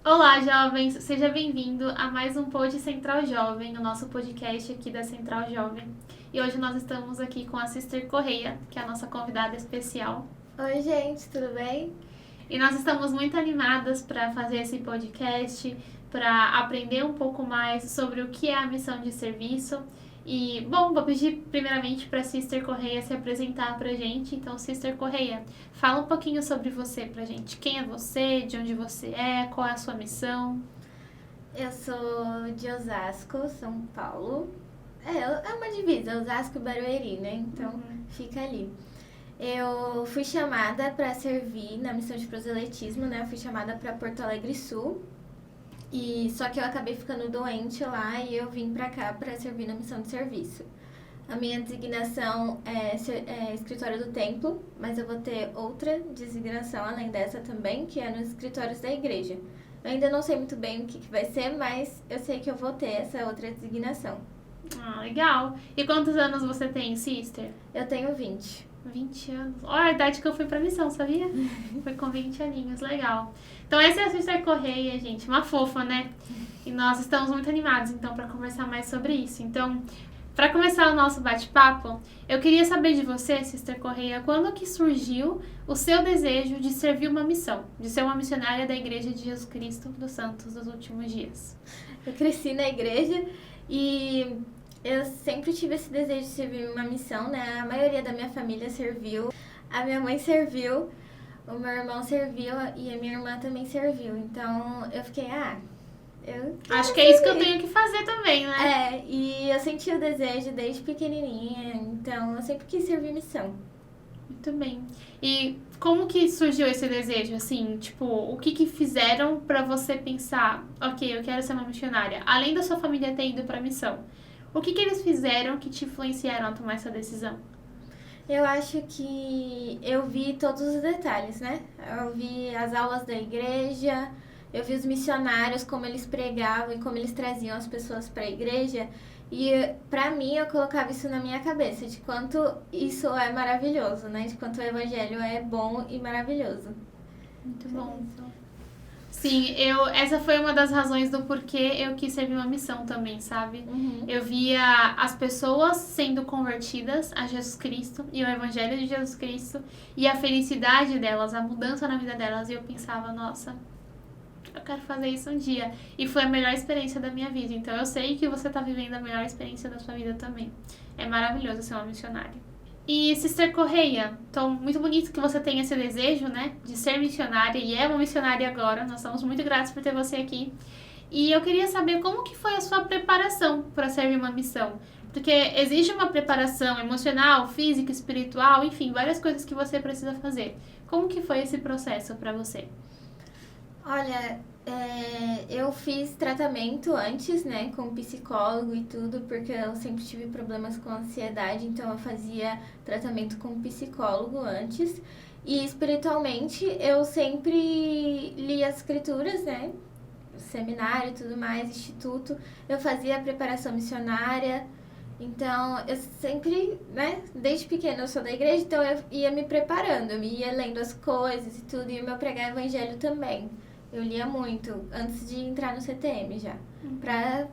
Olá, jovens! Seja bem-vindo a mais um Pod Central Jovem, o nosso podcast aqui da Central Jovem. E hoje nós estamos aqui com a Sister Correia, que é a nossa convidada especial. Oi, gente, tudo bem? E nós estamos muito animadas para fazer esse podcast, para aprender um pouco mais sobre o que é a missão de serviço. E, bom, vou pedir primeiramente para a Sister Correia se apresentar para a gente. Então, Sister Correia, fala um pouquinho sobre você para a gente. Quem é você, de onde você é, qual é a sua missão? Eu sou de Osasco, São Paulo. É uma divisa, Osasco e Barueri, né? Então, fica ali. Eu fui chamada para servir na missão de proselitismo, né? Eu fui chamada para Porto Alegre Sul. Só que eu acabei ficando doente lá e eu vim para cá para servir na missão de serviço. A minha designação é escritório do templo, mas eu vou ter outra designação além dessa também, que é nos escritórios da igreja. Eu ainda não sei muito bem o que vai ser, mas eu sei que eu vou ter essa outra designação. Ah, legal. E quantos anos você tem, Sister? Eu tenho 20. 20 anos. Olha a idade que eu fui pra missão, sabia? Foi com 20 aninhos, legal. Então essa é a Sister Correia, gente, uma fofa, né? E nós estamos muito animados, então, para conversar mais sobre isso. Então, para começar o nosso bate-papo, eu queria saber de você, Sister Correia, quando que surgiu o seu desejo de servir uma missão, de ser uma missionária da Igreja de Jesus Cristo dos Santos dos Últimos Dias? Eu cresci na igreja e eu sempre tive esse desejo de servir uma missão, né? A maioria da minha família serviu, a minha mãe serviu, o meu irmão serviu e a minha irmã também serviu. Então eu fiquei, eu quero Acho que é isso que eu servir. tenho que fazer também, né? E eu senti o desejo desde pequenininha, então eu sempre quis servir missão. Muito bem. E como que surgiu esse desejo, assim, tipo, o que fizeram pra você pensar, ok, eu quero ser uma missionária, além da sua família ter ido pra missão? O que eles fizeram que te influenciaram a tomar essa decisão? Eu acho que eu vi todos os detalhes, né? Eu vi as aulas da igreja, eu vi os missionários, como eles pregavam e como eles traziam as pessoas para a igreja. E pra mim eu colocava isso na minha cabeça, de quanto isso é maravilhoso, né? De quanto o evangelho é bom e maravilhoso. Muito bom. Sim, essa foi uma das razões do porquê eu quis servir uma missão também, sabe? Eu via as pessoas sendo convertidas a Jesus Cristo e o Evangelho de Jesus Cristo e a felicidade delas, a mudança na vida delas, e eu pensava, nossa, eu quero fazer isso um dia. E foi a melhor experiência da minha vida, então eu sei que você tá vivendo a melhor experiência da sua vida também. É maravilhoso ser uma missionária. E, Sister Correia, então, muito bonito que você tenha esse desejo, né, de ser missionária, e é uma missionária agora, nós estamos muito gratos por ter você aqui. E eu queria saber como que foi a sua preparação para servir uma missão, porque existe uma preparação emocional, física, espiritual, enfim, várias coisas que você precisa fazer. Como que foi esse processo para você? Olha, eu fiz tratamento antes, né, com psicólogo e tudo, porque eu sempre tive problemas com ansiedade, então eu fazia tratamento com psicólogo antes. E espiritualmente, eu sempre li as escrituras, né, seminário e tudo mais, instituto. Eu fazia a preparação missionária, então eu sempre, né, desde pequena eu sou da igreja, então eu ia me preparando, eu ia lendo as coisas e tudo, e o meu pregar evangelho também. Eu lia muito, antes de entrar no CTM já. Pra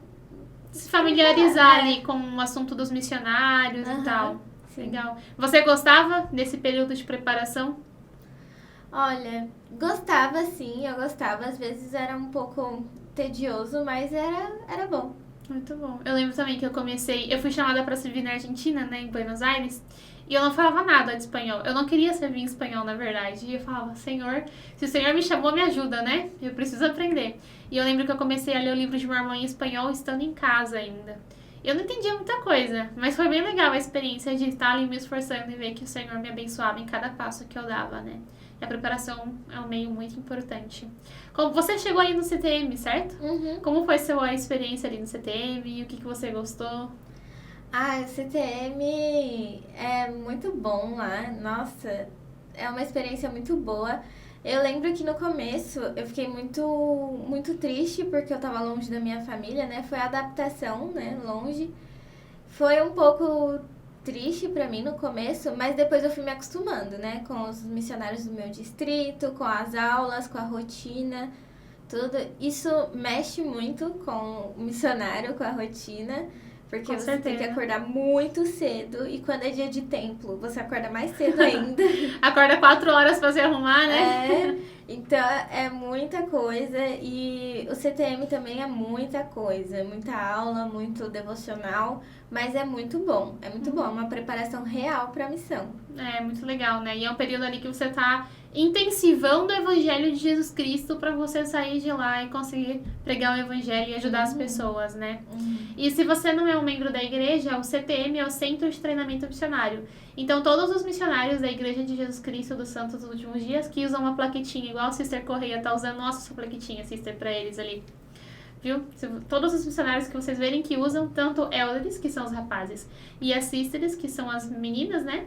Se familiarizar preparar, ali com o assunto dos missionários e tal. sim. Legal. Você gostava desse período de preparação? Olha, gostava sim, eu gostava. Às vezes era um pouco tedioso, mas era bom. Muito bom. Eu lembro também que eu fui chamada para servir na Argentina, né, em Buenos Aires, e eu não falava nada de espanhol. Eu não queria servir em espanhol, na verdade. E eu falava, Senhor, se o Senhor me chamou, me ajuda, né? Eu preciso aprender. E eu lembro que eu comecei a ler o livro de Mormon em espanhol estando em casa ainda. Eu não entendia muita coisa, mas foi bem legal a experiência de estar ali me esforçando e ver que o Senhor me abençoava em cada passo que eu dava, né? E a preparação é um meio muito importante. Como você chegou aí no CTM, certo? Como foi sua experiência ali no CTM? O que você gostou? O CTM é muito bom lá. Nossa, é uma experiência muito boa. Eu lembro que no começo eu fiquei muito triste porque eu tava longe da minha família, né? Foi a adaptação, né? Longe. Foi um pouco triste pra mim no começo, mas depois eu fui me acostumando, né? Com os missionários do meu distrito, com as aulas, com a rotina. tudo, isso mexe muito com o missionário, com a rotina, porque Com você certeza. tem que acordar muito cedo e quando é dia de templo, você acorda mais cedo ainda. Acorda 4 horas pra se arrumar, né? Então é muita coisa e o CTM também é muita coisa, muita aula, muito devocional, mas é muito bom, é uma preparação real para a missão. É muito legal, né? E é um período ali que você tá intensivando o evangelho de Jesus Cristo pra você sair de lá e conseguir pregar o evangelho e ajudar as pessoas, né? E se você não é um membro da igreja, o CTM é o Centro de Treinamento Missionário. Então, todos os missionários da Igreja de Jesus Cristo dos Santos dos Últimos Dias que usam uma plaquetinha, igual a Sister Correia tá usando, nossa, sua plaquetinha, Sister, pra eles ali. Viu? Todos os missionários que vocês verem que usam, tanto elders, que são os rapazes, e as sisters, que são as meninas, né?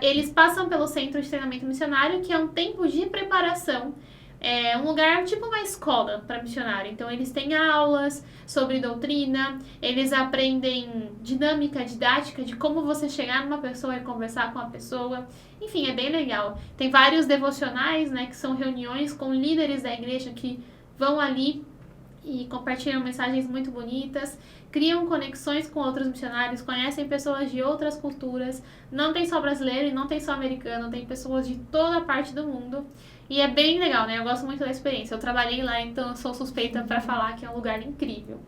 Eles passam pelo Centro de Treinamento Missionário, que é um tempo de preparação. É um lugar tipo uma escola para missionário. Então, eles têm aulas sobre doutrina, eles aprendem dinâmica, didática de como você chegar numa pessoa e conversar com a pessoa. Enfim, é bem legal. Tem vários devocionais, né, que são reuniões com líderes da igreja que vão ali e compartilham mensagens muito bonitas, criam conexões com outros missionários, conhecem pessoas de outras culturas. Não tem só brasileiro e não tem só americano, tem pessoas de toda a parte do mundo. E é bem legal, né? Eu gosto muito da experiência. Eu trabalhei lá, então eu sou suspeita para falar que é um lugar incrível.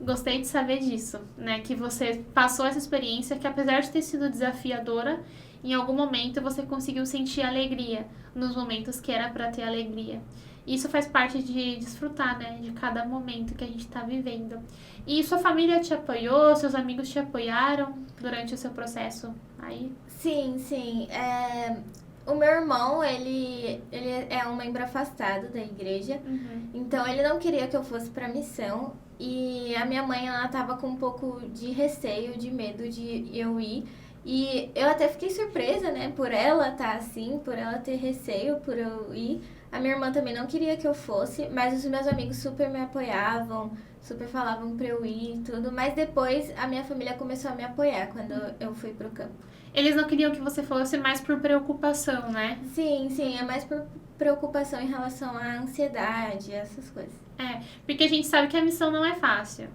Gostei de saber disso, né? Que você passou essa experiência, que apesar de ter sido desafiadora, em algum momento você conseguiu sentir alegria nos momentos que era para ter alegria. Isso faz parte de desfrutar, né? De cada momento que a gente está vivendo. E sua família te apoiou? Seus amigos te apoiaram durante o seu processo aí? Sim. O meu irmão, ele é um membro afastado da igreja, então ele não queria que eu fosse pra missão. E a minha mãe, ela tava com um pouco de receio, de medo de eu ir. E eu até fiquei surpresa, né, por ela tá assim, por ela ter receio, por eu ir. A minha irmã também não queria que eu fosse, mas os meus amigos super me apoiavam, super falavam pra eu ir e tudo. Mas depois a minha família começou a me apoiar quando eu fui pro campo. Eles não queriam que você fosse mais por preocupação, né? Sim, é mais por preocupação em relação à ansiedade, essas coisas. Porque a gente sabe que a missão não é fácil.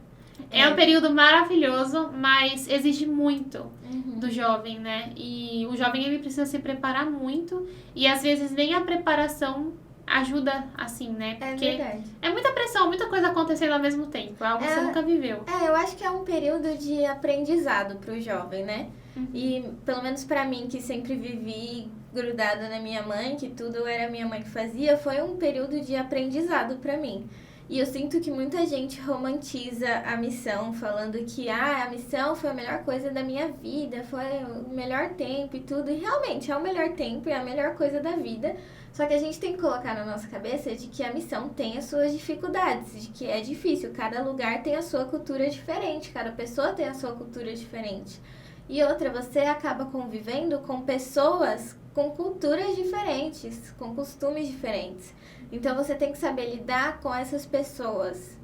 É um período maravilhoso, mas exige muito do jovem, né? E o jovem, ele precisa se preparar muito e às vezes nem a preparação ajuda assim, né? Porque verdade. É muita pressão, muita coisa acontecendo ao mesmo tempo, é algo que você nunca viveu. Eu acho que é um período de aprendizado pro jovem, né? E pelo menos pra mim, que sempre vivi grudada na minha mãe, que tudo era minha mãe que fazia, foi um período de aprendizado pra mim. E eu sinto que muita gente romantiza a missão, falando que a missão foi a melhor coisa da minha vida, foi o melhor tempo e tudo. E realmente é o melhor tempo e a melhor coisa da vida. Só que a gente tem que colocar na nossa cabeça de que a missão tem as suas dificuldades, de que é difícil. Cada lugar tem a sua cultura diferente, cada pessoa tem a sua cultura diferente. E outra, você acaba convivendo com pessoas com culturas diferentes, com costumes diferentes. Então você tem que saber lidar com essas pessoas.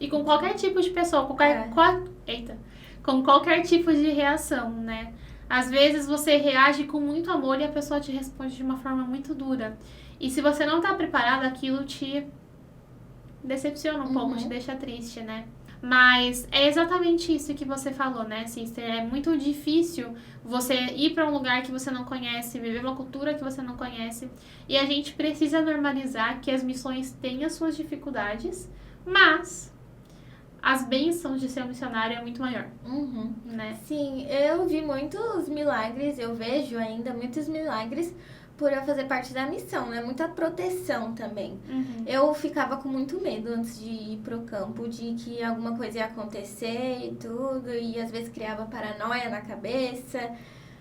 E com qualquer tipo de pessoa, com qualquer tipo de reação, né? Às vezes você reage com muito amor e a pessoa te responde de uma forma muito dura. E se você não tá preparado, aquilo te decepciona um pouco, te deixa triste, né? Mas é exatamente isso que você falou, né, Sister? É muito difícil você ir para um lugar que você não conhece, viver uma cultura que você não conhece. E a gente precisa normalizar que as missões têm as suas dificuldades, mas as bênçãos de ser um missionário é muito maior, né? Sim, eu vi muitos milagres, eu vejo ainda muitos milagres por eu fazer parte da missão, né? Muita proteção também. Eu ficava com muito medo antes de ir pro campo, de que alguma coisa ia acontecer e tudo, e às vezes criava paranoia na cabeça,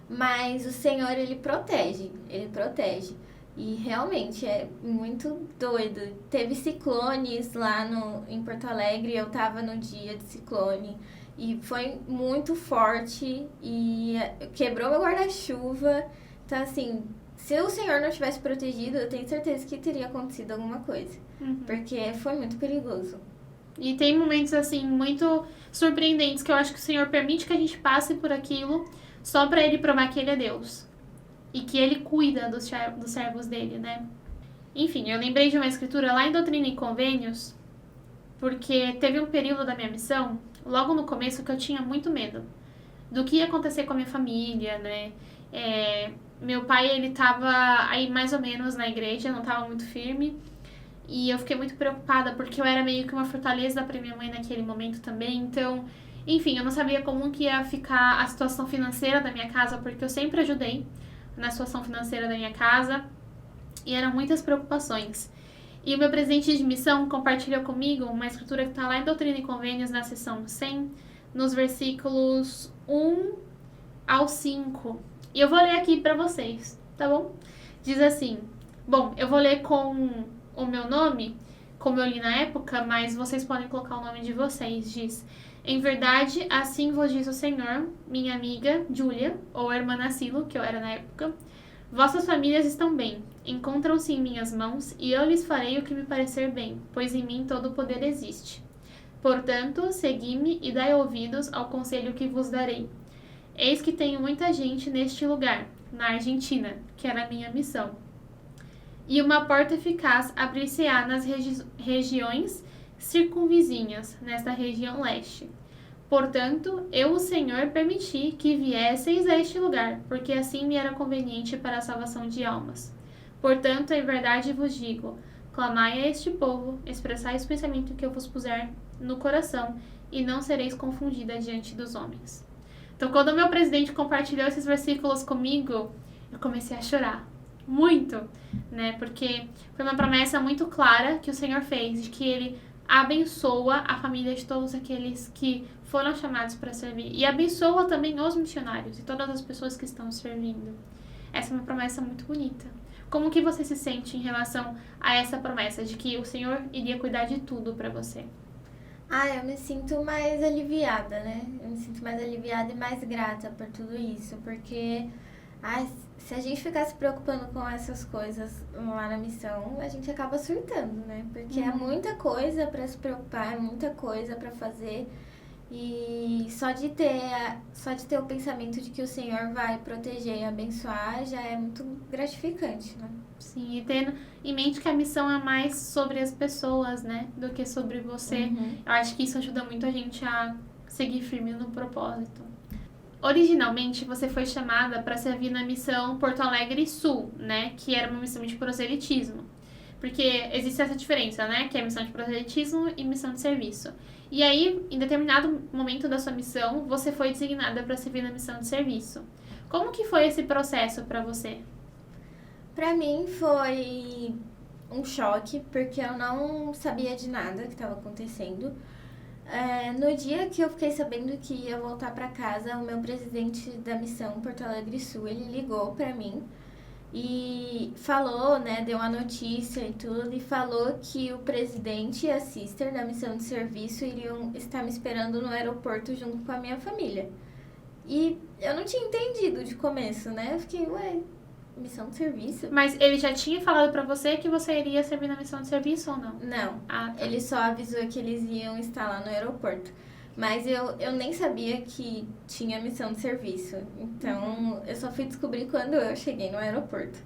mas o Senhor, Ele protege. E realmente é muito doido. Teve ciclones lá em Porto Alegre, eu tava no dia de ciclone, e foi muito forte, e quebrou meu guarda-chuva, então assim... Se o Senhor não tivesse protegido, eu tenho certeza que teria acontecido alguma coisa. Porque foi muito perigoso. E tem momentos, assim, muito surpreendentes que eu acho que o Senhor permite que a gente passe por aquilo só pra Ele provar que Ele é Deus. E que Ele cuida dos servos dele, né? Enfim, eu lembrei de uma escritura lá em Doutrina e Convênios, porque teve um período da minha missão, logo no começo, que eu tinha muito medo do que ia acontecer com a minha família, né? Meu pai, ele tava aí mais ou menos na igreja, não tava muito firme. E eu fiquei muito preocupada, porque eu era meio que uma fortaleza para minha mãe naquele momento também. Então, enfim, eu não sabia como que ia ficar a situação financeira da minha casa, porque eu sempre ajudei na situação financeira da minha casa. E eram muitas preocupações. E o meu presidente de missão compartilhou comigo uma escritura que está lá em Doutrina e Convênios, na seção 100, nos versículos 1 ao 5. E eu vou ler aqui para vocês, tá bom? Diz assim, bom, eu vou ler com o meu nome, como eu li na época, mas vocês podem colocar o nome de vocês. Diz, em verdade, assim vos diz o Senhor, minha amiga Júlia, ou irmã Nacilo, que eu era na época, vossas famílias estão bem, encontram-se em minhas mãos, e eu lhes farei o que me parecer bem, pois em mim todo o poder existe. Portanto, segui-me e dai ouvidos ao conselho que vos darei. Eis que tenho muita gente neste lugar, na Argentina, que era a minha missão. E uma porta eficaz abrir-se-á nas regiões circunvizinhas, nesta região leste. Portanto, eu, o Senhor, permiti que viesseis a este lugar, porque assim me era conveniente para a salvação de almas. Portanto, em verdade vos digo, clamai a este povo, expressai o pensamento que eu vos puser no coração, e não sereis confundida diante dos homens. Então, quando o meu presidente compartilhou esses versículos comigo, eu comecei a chorar. Muito, né? Porque foi uma promessa muito clara que o Senhor fez, de que Ele abençoa a família de todos aqueles que foram chamados para servir. E abençoa também os missionários e todas as pessoas que estão servindo. Essa é uma promessa muito bonita. Como que você se sente em relação a essa promessa de que o Senhor iria cuidar de tudo para você? Eu me sinto mais aliviada, né? Eu me sinto mais aliviada e mais grata por tudo isso, porque se a gente ficar se preocupando com essas coisas lá na missão, a gente acaba surtando, né? Porque é muita coisa para se preocupar, é muita coisa para fazer. E só de ter o pensamento de que o Senhor vai proteger e abençoar já é muito gratificante, né? Sim, e tendo em mente que a missão é mais sobre as pessoas, né? Do que sobre você. Eu acho que isso ajuda muito a gente a seguir firme no propósito. Originalmente, você foi chamada para servir na missão Porto Alegre Sul, né? Que era uma missão de proselitismo. Porque existe essa diferença, né? Que é missão de proselitismo e missão de serviço. E aí, em determinado momento da sua missão, você foi designada para servir na missão de serviço. Como que foi esse processo para você? Para mim foi um choque, porque eu não sabia de nada que estava acontecendo. No dia que eu fiquei sabendo que ia voltar para casa, o meu presidente da missão Porto Alegre Sul, ele ligou para mim e falou, né, deu uma notícia e tudo, e falou que o presidente e a sister da missão de serviço iriam estar me esperando no aeroporto junto com a minha família. E eu não tinha entendido de começo, né? Eu fiquei, missão de serviço? Mas ele já tinha falado pra você que você iria servir na missão de serviço ou não? Não. Tá. Ele só avisou que eles iam estar lá no aeroporto. Mas eu nem sabia que tinha missão de serviço. Então, eu só fui descobrir quando eu cheguei no aeroporto.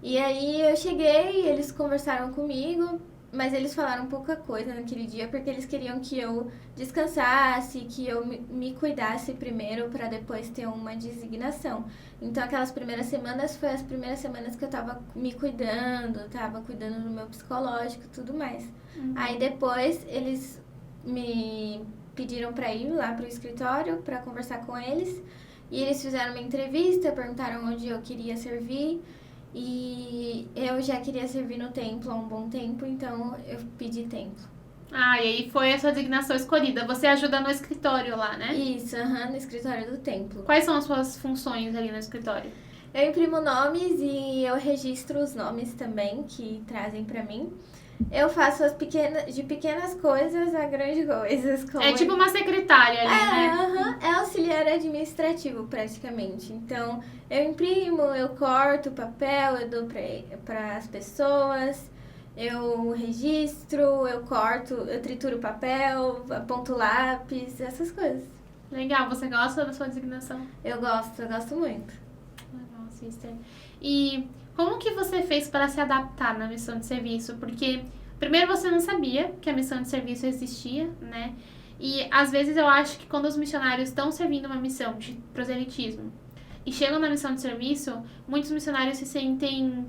E aí, eu cheguei, eles conversaram comigo, mas eles falaram pouca coisa naquele dia, porque eles queriam que eu descansasse, que eu me cuidasse primeiro, para depois ter uma designação. Então, aquelas primeiras semanas, foi as primeiras semanas que eu tava me cuidando, tava cuidando do meu psicológico e tudo mais. Aí, depois, eles me pediram para ir lá pro escritório para conversar com eles. E eles fizeram uma entrevista, perguntaram onde eu queria servir. E eu já queria servir no templo há um bom tempo, então eu pedi templo. E aí foi a sua designação escolhida. Você ajuda no escritório lá, né? Isso, no escritório do templo. Quais são as suas funções ali no escritório? Eu imprimo nomes e eu registro os nomes também que trazem pra mim. Eu faço de pequenas coisas a grandes coisas. Como tipo uma secretária ali, né? É auxiliar administrativo, praticamente. Então, eu imprimo, eu corto o papel, eu dou para as pessoas, eu registro, eu corto, eu trituro o papel, aponto lápis, essas coisas. Legal, você gosta da sua designação? Eu gosto muito. Legal, sister. E Como que você fez para se adaptar na missão de serviço? Porque primeiro você não sabia que a missão de serviço existia, né? E às vezes eu acho que quando os missionários estão servindo uma missão de proselitismo e chegam na missão de serviço, muitos missionários se sentem,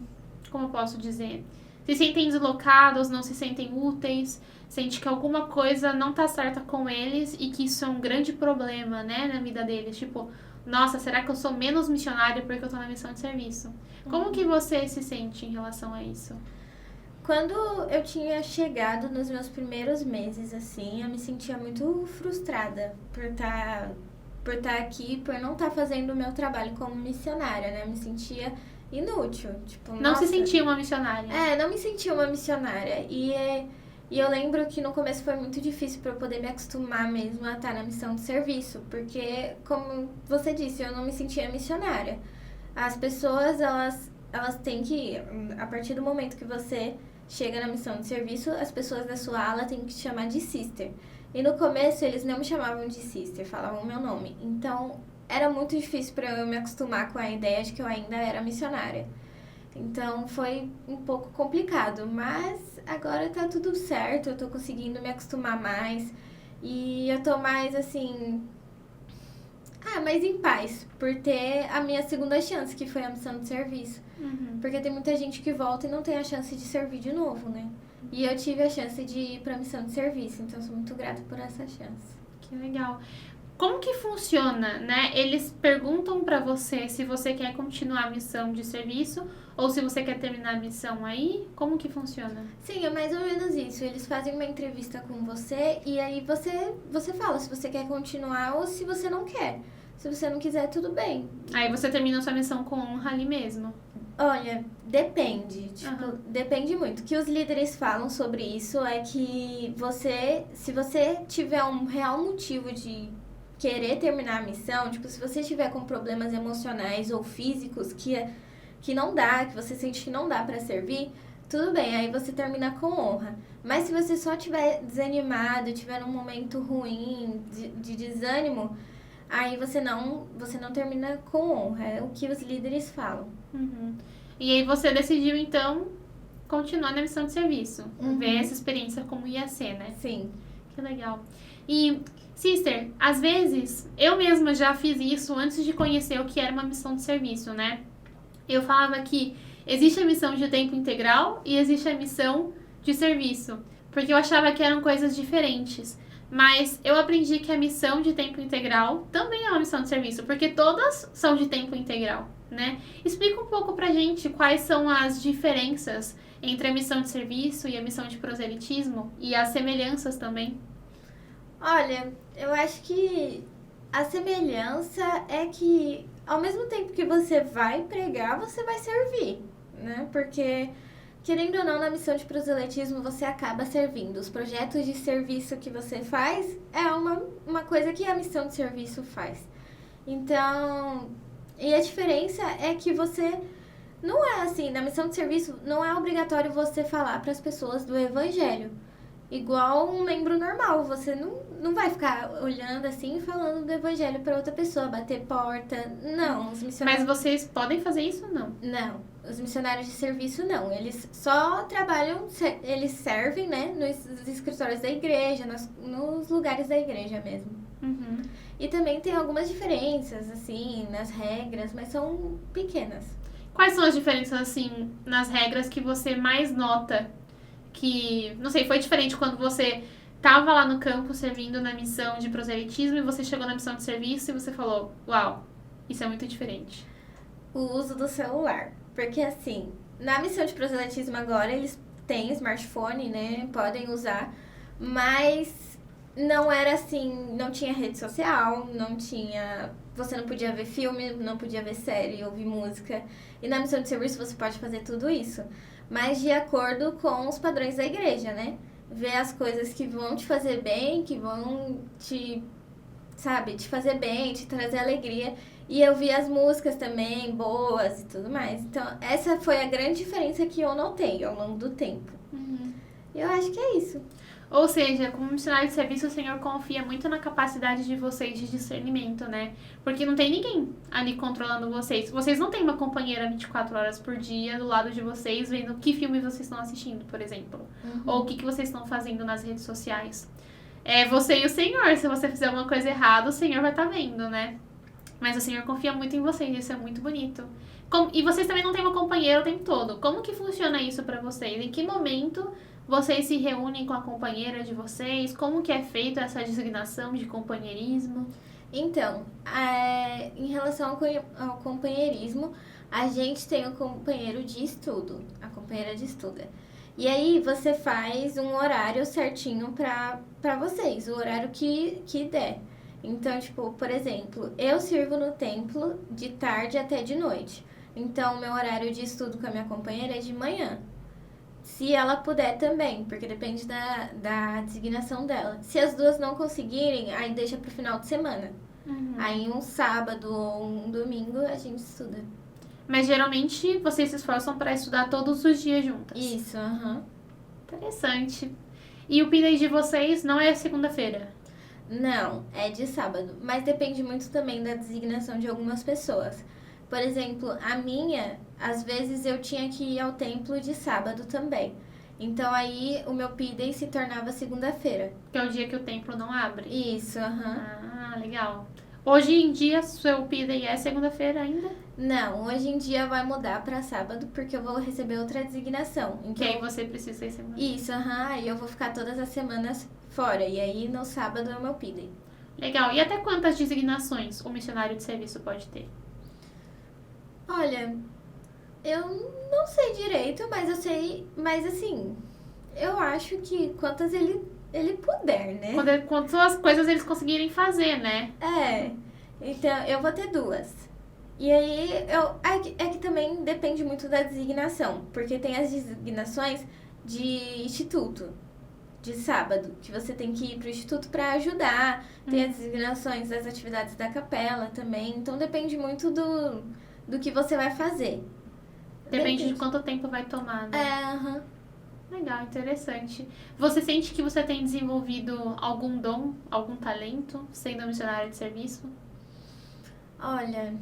como eu posso dizer, se sentem deslocados, não se sentem úteis, sente que alguma coisa não tá certa com eles e que isso é um grande problema, né, na vida deles. Tipo, nossa, será que eu sou menos missionário porque eu tô na missão de serviço? Como que você se sente em relação a isso? Quando eu tinha chegado nos meus primeiros meses, assim, eu me sentia muito frustrada por estar aqui, por não estar fazendo o meu trabalho como missionária, né? Eu me sentia inútil, tipo, Não se sentia uma missionária. Não me sentia uma missionária. E eu lembro que no começo foi muito difícil para eu poder me acostumar mesmo a estar na missão de serviço, porque, como você disse, eu não me sentia missionária. As pessoas, elas têm que, a partir do momento que você chega na missão de serviço, as pessoas da sua ala têm que te chamar de sister. E no começo eles não me chamavam de sister, falavam o meu nome. Então era muito difícil para eu me acostumar com a ideia de que eu ainda era missionária. Então foi um pouco complicado, mas agora tá tudo certo, eu tô conseguindo me acostumar mais e eu tô mais assim, mais em paz por ter a minha segunda chance, que foi a missão de serviço. Porque tem muita gente que volta e não tem a chance de servir de novo, né? E eu tive a chance de ir pra missão de serviço, então eu sou muito grata por essa chance. Que legal. Como que funciona, né? Eles perguntam pra você se você quer continuar a missão de serviço ou se você quer terminar a missão aí. Como que funciona? Sim, é mais ou menos isso. Eles fazem uma entrevista com você e aí você fala se você quer continuar ou se você não quer. Se você não quiser, tudo bem. Aí você termina sua missão com honra ali mesmo. Olha, depende. Depende muito. O que os líderes falam sobre isso é que se você tiver um real motivo de querer terminar a missão, tipo, se você estiver com problemas emocionais ou físicos que não dá, que você sente que não dá pra servir, tudo bem, aí você termina com honra. Mas se você só estiver desanimado, estiver num momento ruim, de desânimo, aí você não termina com honra. É o que os líderes falam. E aí você decidiu, então, continuar na missão de serviço. Ver essa experiência como ia ser, né? Sim. Que legal. E, sister, às vezes, eu mesma já fiz isso antes de conhecer o que era uma missão de serviço, né? Eu falava que existe a missão de tempo integral e existe a missão de serviço. Porque eu achava que eram coisas diferentes. Mas eu aprendi que a missão de tempo integral também é uma missão de serviço, porque todas são de tempo integral, né? Explica um pouco pra gente quais são as diferenças entre a missão de serviço e a missão de proselitismo e as semelhanças também. Olha, eu acho que a semelhança é que ao mesmo tempo que você vai pregar, você vai servir, né? Porque querendo ou não, na missão de proselitismo você acaba servindo. Os projetos de serviço que você faz é uma coisa que a missão de serviço faz. Então, e a diferença é que você não é assim, na missão de serviço não é obrigatório você falar para as pessoas do evangelho. Igual um membro normal, você não vai ficar olhando assim e falando do evangelho para outra pessoa, bater porta. Não, os missionários... Mas vocês podem fazer isso ou não? Não, os missionários de serviço não. Eles só trabalham, eles servem, né, nos escritórios da igreja, nos lugares da igreja mesmo. E também tem algumas diferenças, assim, nas regras, mas são pequenas. Quais são as diferenças, assim, nas regras que você mais nota? Que, não sei, foi diferente quando você tava lá no campo servindo na missão de proselitismo e você chegou na missão de serviço e você falou, uau, isso é muito diferente. O uso do celular. Porque, assim, na missão de proselitismo agora, eles têm smartphone, né, podem usar, mas não era assim, não tinha rede social, você não podia ver filme, não podia ver série, ouvir música. E na missão de serviço você pode fazer tudo isso, mas de acordo com os padrões da igreja, né? Ver as coisas que vão te fazer bem, que vão te fazer bem, te trazer alegria. E eu vi as músicas também, boas e tudo mais. Então, essa foi a grande diferença que eu notei ao longo do tempo. Eu acho que é isso. Ou seja, como missionário de serviço, o Senhor confia muito na capacidade de vocês de discernimento, né? Porque não tem ninguém ali controlando vocês. Vocês não têm uma companheira 24 horas por dia do lado de vocês, vendo que filme vocês estão assistindo, por exemplo. Ou o que vocês estão fazendo nas redes sociais. É você e o Senhor. Se você fizer alguma coisa errada, o Senhor vai estar vendo, né? Mas o Senhor confia muito em vocês, isso é muito bonito. E vocês também não têm uma companheira o tempo todo. Como que funciona isso pra vocês? Em que momento vocês se reúnem com a companheira de vocês? Como que é feita essa designação de companheirismo? Então, em relação ao companheirismo, a gente tem o companheiro de estudo, a companheira de estudo. E aí você faz um horário certinho pra vocês, o horário que der. Então, tipo, por exemplo, eu sirvo no templo de tarde até de noite. Então, meu horário de estudo com a minha companheira é de manhã. Se ela puder também, porque depende da designação dela. Se as duas não conseguirem, aí deixa pro final de semana. Aí um sábado ou um domingo a gente estuda. Mas geralmente vocês se esforçam para estudar todos os dias juntas. Isso, Interessante. E o P-Day de vocês não é segunda-feira? Não, é de sábado. Mas depende muito também da designação de algumas pessoas. Por exemplo, a minha, às vezes eu tinha que ir ao templo de sábado também. Então aí o meu P-Day se tornava segunda-feira. Que é o dia que o templo não abre? Isso, Ah, legal. Hoje em dia, seu P-Day é segunda-feira ainda? Não, hoje em dia vai mudar para sábado porque eu vou receber outra designação. Então, que aí você precisa ir segunda. Isso, aí eu vou ficar todas as semanas fora. E aí no sábado é o meu P-Day. Legal. E até quantas designações o missionário de serviço pode ter? Olha, eu não sei direito, mas eu sei. Mas assim, eu acho que quantas ele puder, né? Quantas coisas eles conseguirem fazer, né? Então eu vou ter 2. E aí, é que também depende muito da designação, porque tem as designações de instituto, de sábado, que você tem que ir pro instituto para ajudar, tem as designações das atividades da capela também, então depende muito do que você vai fazer. Depende de quanto tempo vai tomar, né? Legal, interessante. Você sente que você tem desenvolvido algum dom, algum talento, sendo missionária de serviço? Olha,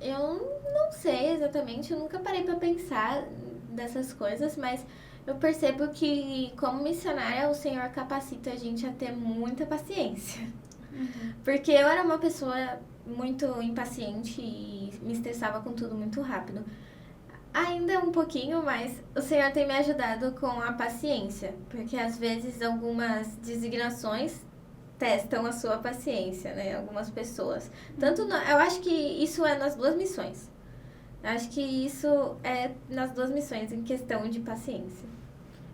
eu não sei exatamente, eu nunca parei para pensar dessas coisas, mas eu percebo que como missionária o Senhor capacita a gente a ter muita paciência. Porque eu era uma pessoa muito impaciente e me estressava com tudo muito rápido. Ainda um pouquinho, mas o Senhor tem me ajudado com a paciência, porque às vezes algumas designações testam a sua paciência, né? Algumas pessoas. Eu acho que isso é nas 2 missões. Eu acho que isso é nas 2 missões, em questão de paciência.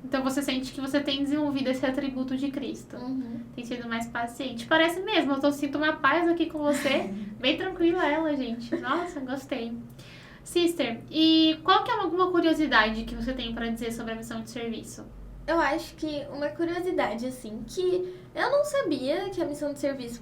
Então você sente que você tem desenvolvido esse atributo de Cristo. Tem sido mais paciente. Parece mesmo, eu sinto uma paz aqui com você. Bem tranquila ela, gente. Nossa, gostei. Sister, e qual que é alguma curiosidade que você tem para dizer sobre a missão de serviço? Eu acho que uma curiosidade, assim, que eu não sabia que a missão de serviço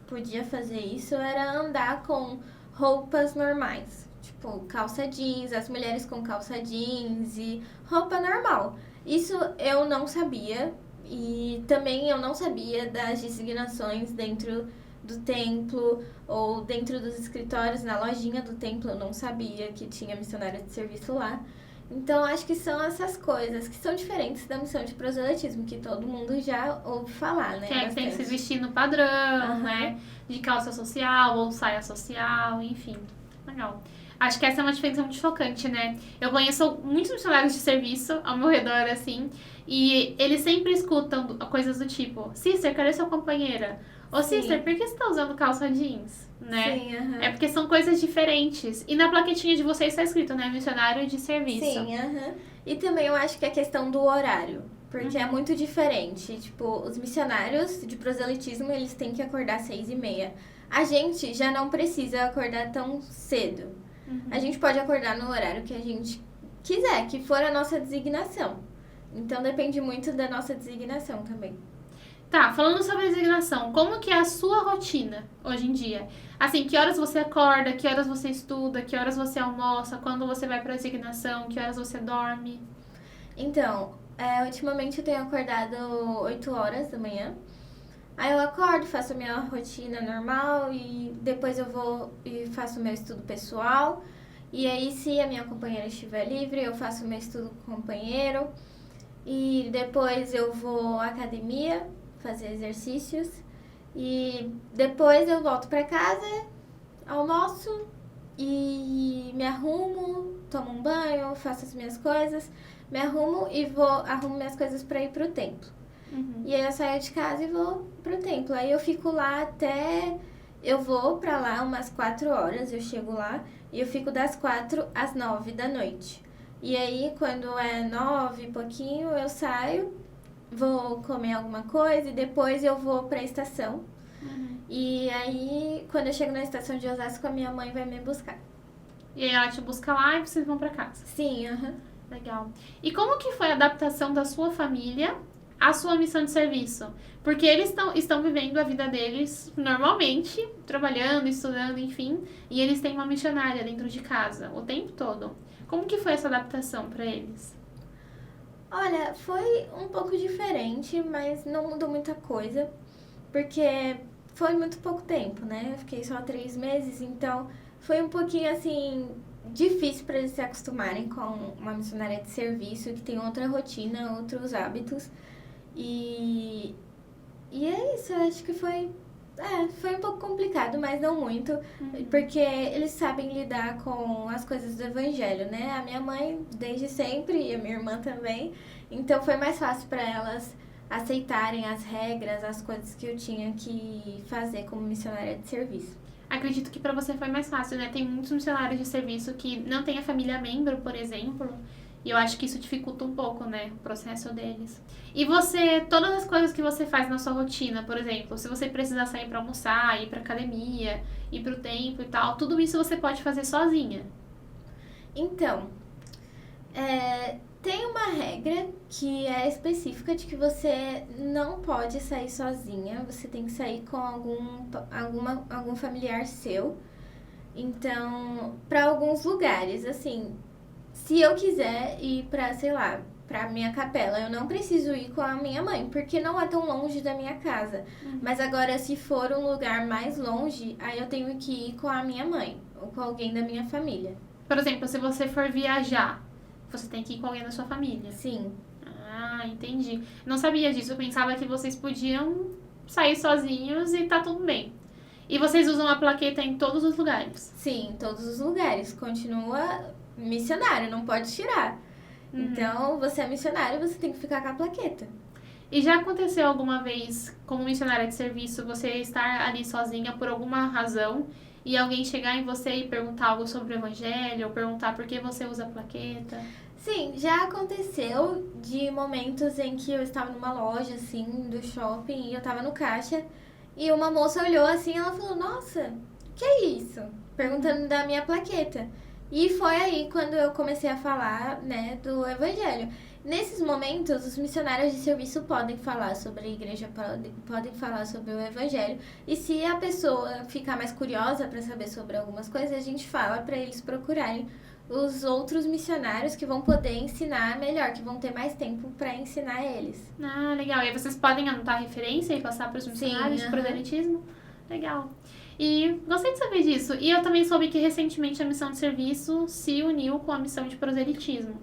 podia fazer isso, era andar com roupas normais. Tipo, calça jeans, as mulheres com calça jeans e roupa normal. Isso eu não sabia. E também eu não sabia das designações dentro do templo ou dentro dos escritórios, na lojinha do templo. Eu não sabia que tinha missionária de serviço lá. Então, acho que são essas coisas que são diferentes da missão de proselitismo, que todo mundo já ouve falar, né? Que é que tem que se vestir no padrão, né? De calça social ou saia social, enfim. Legal. Acho que essa é uma diferença muito chocante, né? Eu conheço muitos missionários de serviço ao meu redor, assim, e eles sempre escutam coisas do tipo: Sister, cadê sua companheira? Ô, Sister, por que você tá usando calça jeans? Né? Sim, É porque são coisas diferentes. E na plaquetinha de vocês está escrito, né? Missionário de serviço. Sim, E também eu acho que a questão do horário. Porque é muito diferente. Tipo, os missionários de proselitismo, eles têm que acordar às 6h30. A gente já não precisa acordar tão cedo. A gente pode acordar no horário que a gente quiser, que for a nossa designação. Então, depende muito da nossa designação também. Tá, falando sobre a designação, como que é a sua rotina hoje em dia? Assim, que horas você acorda, que horas você estuda, que horas você almoça, quando você vai pra designação, que horas você dorme? Então, Ultimamente eu tenho acordado 8 horas da manhã. Aí eu acordo, faço a minha rotina normal e depois eu vou e faço o meu estudo pessoal. E aí, se a minha companheira estiver livre, eu faço o meu estudo com o companheiro. E depois eu vou à academia fazer exercícios. E depois eu volto para casa, almoço e me arrumo, tomo um banho, faço as minhas coisas, me arrumo e arrumo minhas coisas para ir pro templo. Uhum. E aí eu saio de casa e vou pro templo. Aí eu fico lá eu vou pra lá umas 4 horas, eu chego lá e eu fico das 4 às 9 da noite. E aí quando é 9 e pouquinho eu saio, vou comer alguma coisa e depois eu vou pra estação. Uhum. E aí quando eu chego na estação de Osasco, a minha mãe vai me buscar. E aí ela te busca lá e vocês vão pra casa. Sim, aham. Legal. E como que foi a adaptação da sua família à sua missão de serviço? Porque eles estão vivendo a vida deles normalmente, trabalhando, estudando, enfim, e eles têm uma missionária dentro de casa o tempo todo. Como que foi essa adaptação para eles? Olha, foi um pouco diferente, mas não mudou muita coisa, porque foi muito pouco tempo, né? Eu fiquei só 3 meses, então foi um pouquinho assim difícil para eles se acostumarem com uma missionária de serviço que tem outra rotina, outros hábitos. E, e é isso, eu acho que foi um pouco complicado, mas não muito, porque eles sabem lidar com as coisas do evangelho, né? A minha mãe, desde sempre, e a minha irmã também, então foi mais fácil para elas aceitarem as regras, as coisas que eu tinha que fazer como missionária de serviço. Acredito que para você foi mais fácil, né? Tem muitos missionários de serviço que não têm a família membro, por exemplo, e eu acho que isso dificulta um pouco, né, o processo deles. E você, todas as coisas que você faz na sua rotina, por exemplo, se você precisar sair para almoçar, ir para academia, ir para o templo e tal, tudo isso você pode fazer sozinha. Então, tem uma regra que é específica de que você não pode sair sozinha, você tem que sair com algum familiar seu. Então, para alguns lugares, assim, se eu quiser ir pra, sei lá, pra minha capela, eu não preciso ir com a minha mãe, porque não é tão longe da minha casa. Mas agora, se for um lugar mais longe, aí eu tenho que ir com a minha mãe ou com alguém da minha família. Por exemplo, se você for viajar, você tem que ir com alguém da sua família. Sim. Ah, entendi. Não sabia disso, eu pensava que vocês podiam sair sozinhos e tá tudo bem. E vocês usam a plaqueta em todos os lugares? Sim, em todos os lugares. Continua missionário, não pode tirar. Então, você é missionário, você tem que ficar com a plaqueta. E já aconteceu alguma vez, como missionária de serviço, você estar ali sozinha por alguma razão e alguém chegar em você e perguntar algo sobre o evangelho, ou perguntar por que você usa a plaqueta? Sim, já aconteceu de momentos em que eu estava numa loja, assim, do shopping, e eu estava no caixa, e uma moça olhou assim e ela falou, nossa, que é isso? Perguntando da minha plaqueta. E foi aí quando eu comecei a falar, né, do evangelho. Nesses momentos, os missionários de serviço podem falar sobre a igreja, podem falar sobre o evangelho. E se a pessoa ficar mais curiosa para saber sobre algumas coisas, a gente fala para eles procurarem os outros missionários que vão poder ensinar melhor, que vão ter mais tempo para ensinar eles. Ah, legal. E aí vocês podem anotar a referência e passar para os missionários de proselitismo? Legal. E gostei de saber disso. E eu também soube que recentemente a missão de serviço se uniu com a missão de proselitismo.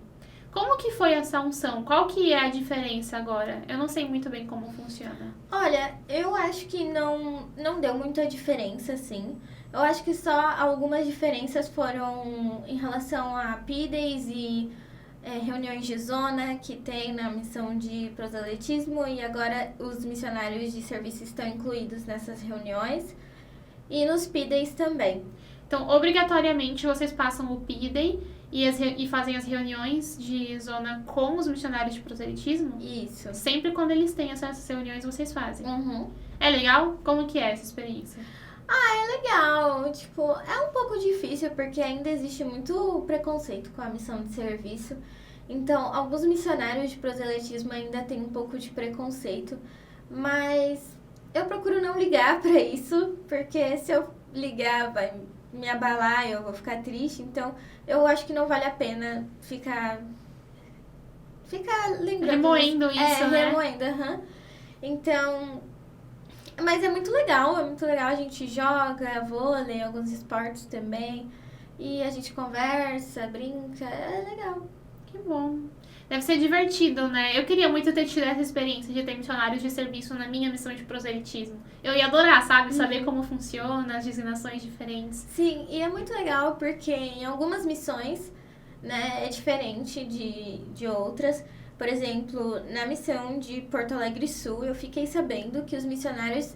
Como que foi essa unção? Qual que é a diferença agora? Eu não sei muito bem como funciona. Olha, eu acho que não deu muita diferença, assim. Eu acho que só algumas diferenças foram em relação a PIDES e reuniões de zona que tem na missão de proselitismo e agora os missionários de serviço estão incluídos nessas reuniões e nos PIDES também. Então, obrigatoriamente, vocês passam o PIDEI e fazem as reuniões de zona com os missionários de proselitismo? Isso. Sempre quando eles têm essas reuniões, vocês fazem. Uhum. É legal? Como que é essa experiência? É legal. Tipo, é um pouco difícil porque ainda existe muito preconceito com a missão de serviço. Então, alguns missionários de proselitismo ainda têm um pouco de preconceito. Mas eu procuro não ligar pra isso, porque se eu ligar vai me abalar, eu vou ficar triste. Então, eu acho que não vale a pena ficar fica lembrando. Remoendo isso, né? Remoendo, Então, mas é muito legal, a gente joga vôlei, alguns esportes também, e a gente conversa, brinca, é legal. Que bom. Deve ser divertido, né? Eu queria muito ter tido essa experiência de ter missionários de serviço na minha missão de proselitismo. Eu ia adorar, sabe? Saber como funciona, as designações diferentes. Sim, e é muito legal porque em algumas missões, né, é diferente de outras. Por exemplo, na missão de Porto Alegre Sul, eu fiquei sabendo que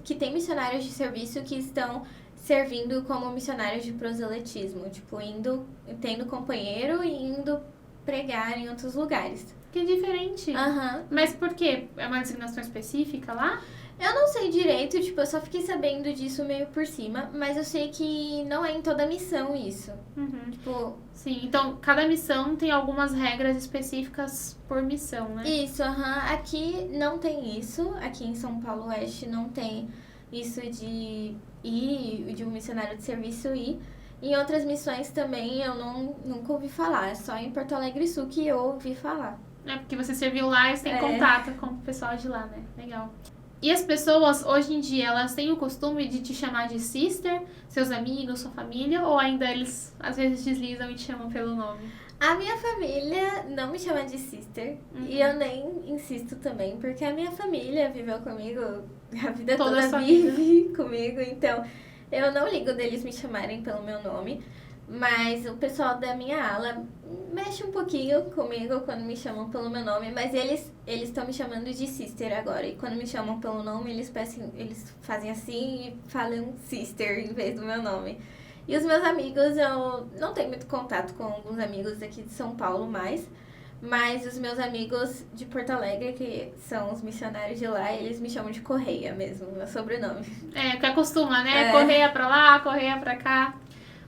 que tem missionários de serviço que estão servindo como missionários de proselitismo, tipo, tendo companheiro e indo pregar em outros lugares. Que diferente. Mas por quê? É uma designação específica lá? Eu não sei direito, tipo, eu só fiquei sabendo disso meio por cima, mas eu sei que não é em toda missão isso. Tipo... Sim, então cada missão tem algumas regras específicas por missão, né? Isso, Aqui não tem isso, aqui em São Paulo Oeste não tem isso de um missionário de serviço ir. Em outras missões também eu nunca ouvi falar, é só em Porto Alegre Sul que eu ouvi falar. É porque você serviu lá e você tem contato com o pessoal de lá, né? Legal. E as pessoas, hoje em dia, elas têm o costume de te chamar de sister, seus amigos, sua família, ou ainda eles, às vezes, deslizam e te chamam pelo nome? A minha família não me chama de sister, e eu nem insisto também, porque a minha família viveu comigo, a vida toda vive comigo, então eu não ligo deles me chamarem pelo meu nome. Mas o pessoal da minha ala mexe um pouquinho comigo quando me chamam pelo meu nome, mas eles estão me chamando de sister agora. E quando me chamam pelo nome, eles fazem assim e falam sister em vez do meu nome. E os meus amigos, eu não tenho muito contato com alguns amigos aqui de São Paulo mais, mas os meus amigos de Porto Alegre, que são os missionários de lá, eles me chamam de Correia mesmo, meu sobrenome. Que acostuma, né? Correia pra lá, Correia pra cá.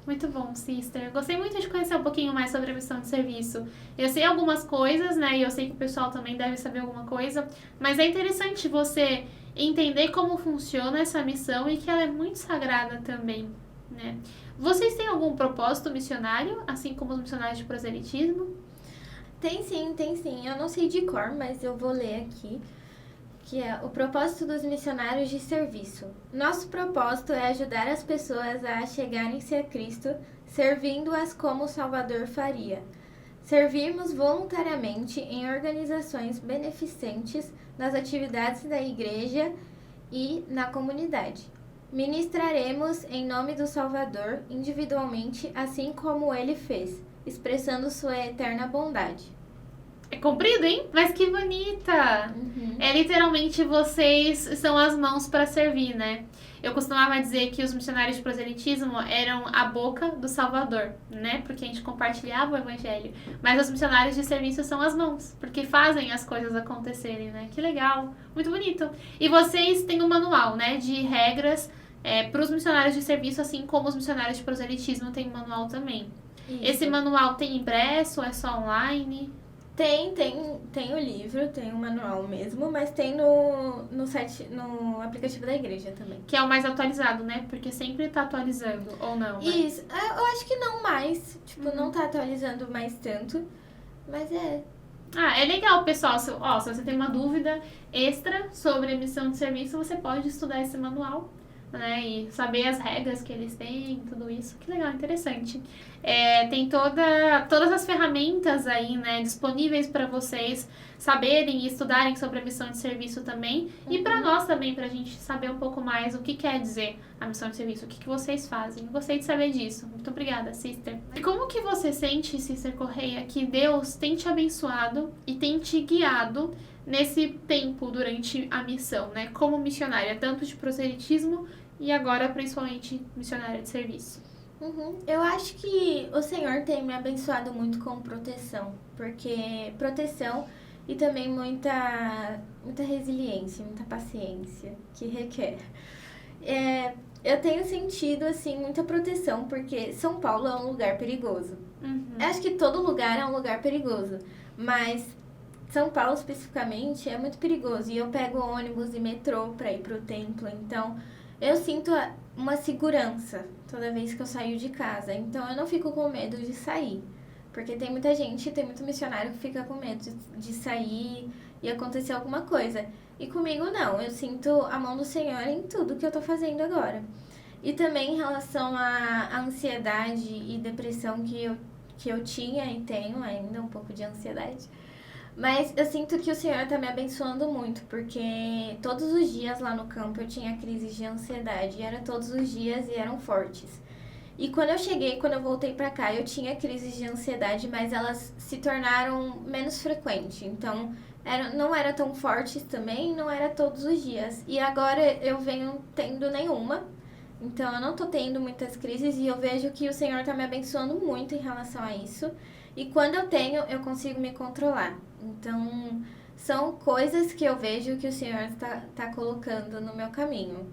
Muito bom, sister. Gostei muito de conhecer um pouquinho mais sobre a missão de serviço. Eu sei algumas coisas, né? E eu sei que o pessoal também deve saber alguma coisa. Mas é interessante você entender como funciona essa missão e que ela é muito sagrada também, né? Vocês têm algum propósito missionário, assim como os missionários de proselitismo? Tem sim. Eu não sei de cor, mas eu vou ler aqui. Que é o propósito dos missionários de serviço. Nosso propósito é ajudar as pessoas a chegarem-se a Cristo, servindo-as como o Salvador faria. Servirmos voluntariamente em organizações beneficentes, nas atividades da igreja e na comunidade. Ministraremos em nome do Salvador individualmente, assim como ele fez, expressando sua eterna bondade. É comprido, hein? Mas que bonita! É literalmente vocês são as mãos para servir, né? Eu costumava dizer que os missionários de proselitismo eram a boca do Salvador, né? Porque a gente compartilhava o evangelho. Mas os missionários de serviço são as mãos, porque fazem as coisas acontecerem, né? Que legal! Muito bonito! E vocês têm um manual, né? De regras para os missionários de serviço, assim como os missionários de proselitismo têm um manual também. Isso. Esse manual tem impresso ou é só online? Tem o livro, tem o manual mesmo, mas tem no site, no aplicativo da igreja também. Que é o mais atualizado, né? Porque sempre tá atualizando, ou não? Né? Isso, eu acho que não mais. Tipo, não tá atualizando mais tanto, mas é. É legal, pessoal. Se você tem uma dúvida extra sobre emissão de serviço, você pode estudar esse manual, né? E saber as regras que eles têm, tudo isso. Que legal, interessante. Tem todas as ferramentas aí, né, disponíveis para vocês saberem e estudarem sobre a missão de serviço também. E para nós também, para a gente saber um pouco mais o que quer dizer a missão de serviço, o que vocês fazem. Gostei de saber disso. Muito obrigada, Sister. E como que você sente, Sister Correia, que Deus tem te abençoado e tem te guiado nesse tempo durante a missão, né? Como missionária, tanto de proselitismo e agora principalmente missionária de serviço. Eu acho que o Senhor tem me abençoado muito com proteção, porque proteção e também muita resiliência, muita paciência que requer. Eu tenho sentido, assim, muita proteção, porque São Paulo é um lugar perigoso. Eu acho que todo lugar é um lugar perigoso, mas São Paulo especificamente é muito perigoso. E eu pego ônibus e metrô para ir pro templo, então eu sinto uma segurança toda vez que eu saio de casa. Então eu não fico com medo de sair. Porque tem muita gente, tem muito missionário que fica com medo de sair e acontecer alguma coisa. E comigo não, eu sinto a mão do Senhor em tudo que eu tô fazendo agora. E também em relação à ansiedade e depressão que eu tinha e tenho ainda, um pouco de ansiedade. Mas eu sinto que o Senhor tá me abençoando muito, porque todos os dias lá no campo eu tinha crises de ansiedade, e era todos os dias e eram fortes. E quando eu voltei pra cá, eu tinha crises de ansiedade, mas elas se tornaram menos frequentes. Então, não era tão fortes também, não era todos os dias. E agora eu venho tendo nenhuma. Então, eu não tô tendo muitas crises e eu vejo que o Senhor tá me abençoando muito em relação a isso. E quando eu tenho, eu consigo me controlar. Então, são coisas que eu vejo que o Senhor tá colocando no meu caminho.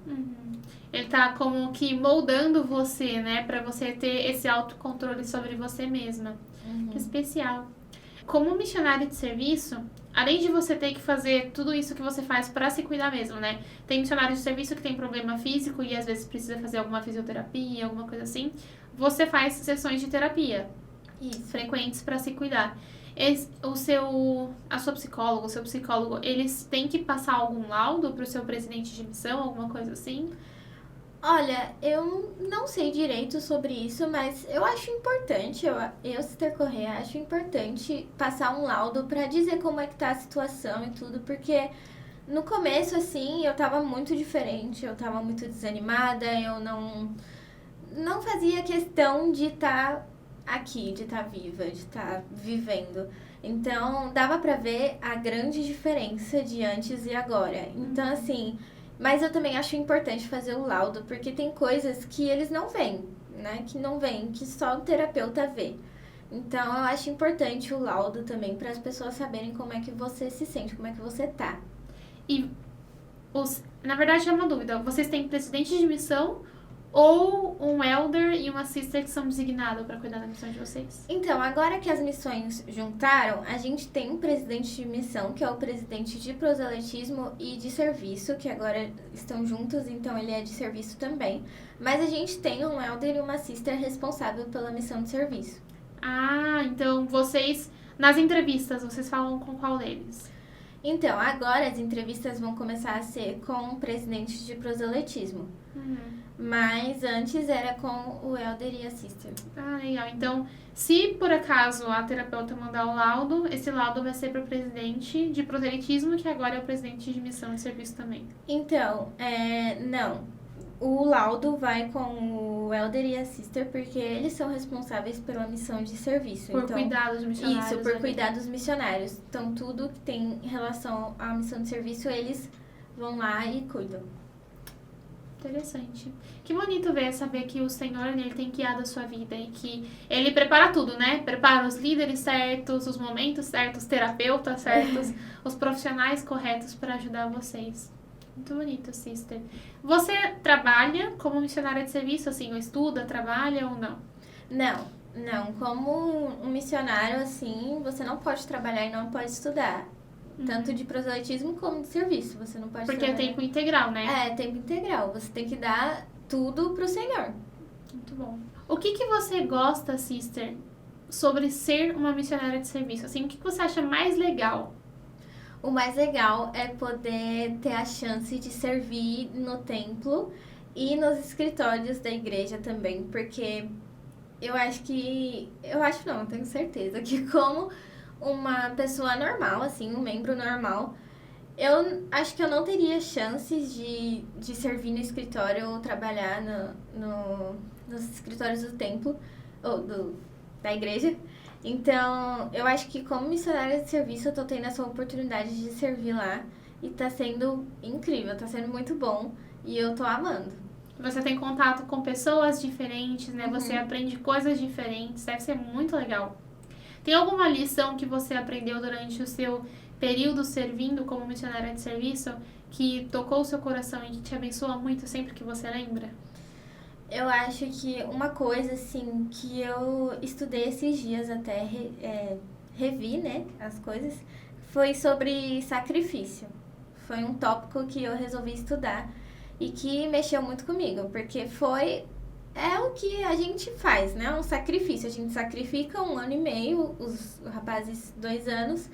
Ele tá como que moldando você, né? Pra você ter esse autocontrole sobre você mesma. Que especial. Como missionária de serviço, além de você ter que fazer tudo isso que você faz pra se cuidar mesmo, né? Tem missionário de serviço que tem problema físico e às vezes precisa fazer alguma fisioterapia, alguma coisa assim. Você faz sessões de terapia. Isso. Frequentes pra se cuidar. A sua psicóloga, o seu psicólogo, eles têm que passar algum laudo pro seu presidente de missão, alguma coisa assim? Olha, eu não sei direito sobre isso, mas eu acho importante, Sister Correia, acho importante passar um laudo pra dizer como é que tá a situação e tudo, porque no começo, assim, eu tava muito diferente, eu tava muito desanimada, eu não fazia questão de estar aqui, de estar viva, de estar vivendo. Então, dava pra ver a grande diferença de antes e agora. Então, assim, mas eu também acho importante fazer o laudo, porque tem coisas que eles não veem, né? Que não veem, que só o terapeuta vê. Então, eu acho importante o laudo também para as pessoas saberem como é que você se sente, como é que você tá. E, na verdade, é uma dúvida. Vocês têm presidente de missão ou um elder e uma sister que são designados para cuidar da missão de vocês? Então, agora que as missões juntaram, a gente tem um presidente de missão, que é o presidente de proselitismo e de serviço, que agora estão juntos, então ele é de serviço também. Mas a gente tem um elder e uma sister responsável pela missão de serviço. Ah, então vocês, nas entrevistas, vocês falam com qual deles? Então, agora as entrevistas vão começar a ser com o presidente de proselitismo. Mas antes era com o elder e a sister. Ah, legal. Então, se por acaso a terapeuta mandar o laudo, esse laudo vai ser para o presidente de proselitismo, que agora é o presidente de missão de serviço também. Então, não. O laudo vai com o elder e a sister, porque eles são responsáveis pela missão de serviço. Por cuidar dos missionários. Isso, por cuidar dos missionários. Então, tudo que tem em relação à missão de serviço, eles vão lá e cuidam. Interessante. Que bonito saber que o Senhor, ele tem guiado a sua vida e que ele prepara tudo, né? Prepara os líderes certos, os momentos certos, os terapeutas certos, os profissionais corretos para ajudar vocês. Muito bonito, sister. Você trabalha como missionária de serviço, assim, ou estuda, trabalha ou não? Não. Como um missionário, assim, você não pode trabalhar e não pode estudar. Tanto de proselitismo como de serviço. Você não pode Porque trabalhar. é tempo integral, né? É, tempo integral. Você tem que dar tudo pro Senhor. Muito bom. O que você gosta, sister, sobre ser uma missionária de serviço? Assim, o que você acha mais legal? O mais legal é poder ter a chance de servir no templo e nos escritórios da igreja também, porque eu tenho certeza que como uma pessoa normal, assim, um membro normal, eu acho que eu não teria chances de servir no escritório ou trabalhar nos escritórios do templo, ou da igreja. Então, eu acho que como missionária de serviço, eu tô tendo essa oportunidade de servir lá e tá sendo incrível, tá sendo muito bom e eu tô amando. Você tem contato com pessoas diferentes, né? Você aprende coisas diferentes, deve ser muito legal. Tem alguma lição que você aprendeu durante o seu período servindo como missionária de serviço que tocou o seu coração e que te abençoa muito sempre que você lembra? Eu acho que uma coisa, assim, que eu estudei esses dias até, revi, né, as coisas, foi sobre sacrifício. Foi um tópico que eu resolvi estudar e que mexeu muito comigo, porque foi é o que a gente faz, né? Um sacrifício. A gente sacrifica 1 ano e meio, os rapazes 2 anos,